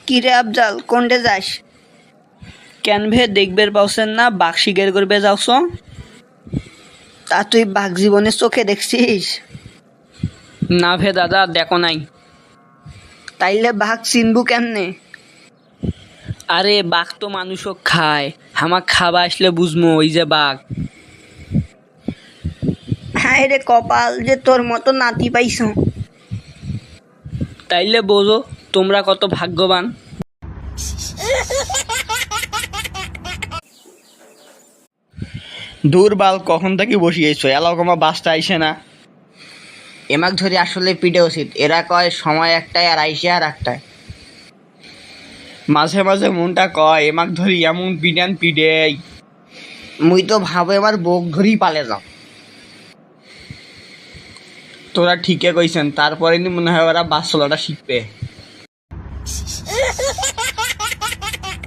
কিরে আফজাল, কোনটে যাস? কেন ভে দেখবের পাওছেন না বাঘ শিকার করবে যাওছ? তা তুই বাঘ জীবনের চোখে দেখছিস? না ভে দাদা, দেখো নাই। তাইলে বাঘ চিনবু কেমনে? আরে বাঘ তো মানুষও খায়, হামাক খাবা আসলে বুঝমো ওই যে বাঘ। হ্যাঁ রে কপাল যে তোর মতো নাতি পাইছ। তাইলে বোঝো তোমরা কত ভাগ্যবান। দূর বাল, কখন থেকে বসিয়েছো, এলাকমা বাসটা আইসে না। এমাক ধরে আসলে পিটে উচিত, এরা কয় সময় একটাই আর আইসে আর একটাই। মাঝে মাঝে মনটা কয় এমাক ধরি এমন পিডান পিডেই। মুই তো ভাবে আমার বুক ধরেই পালে যাও। তোরা ঠিকই কইছেন, তারপরে মনে হয় ওরা বাস চলাটা শিখবে।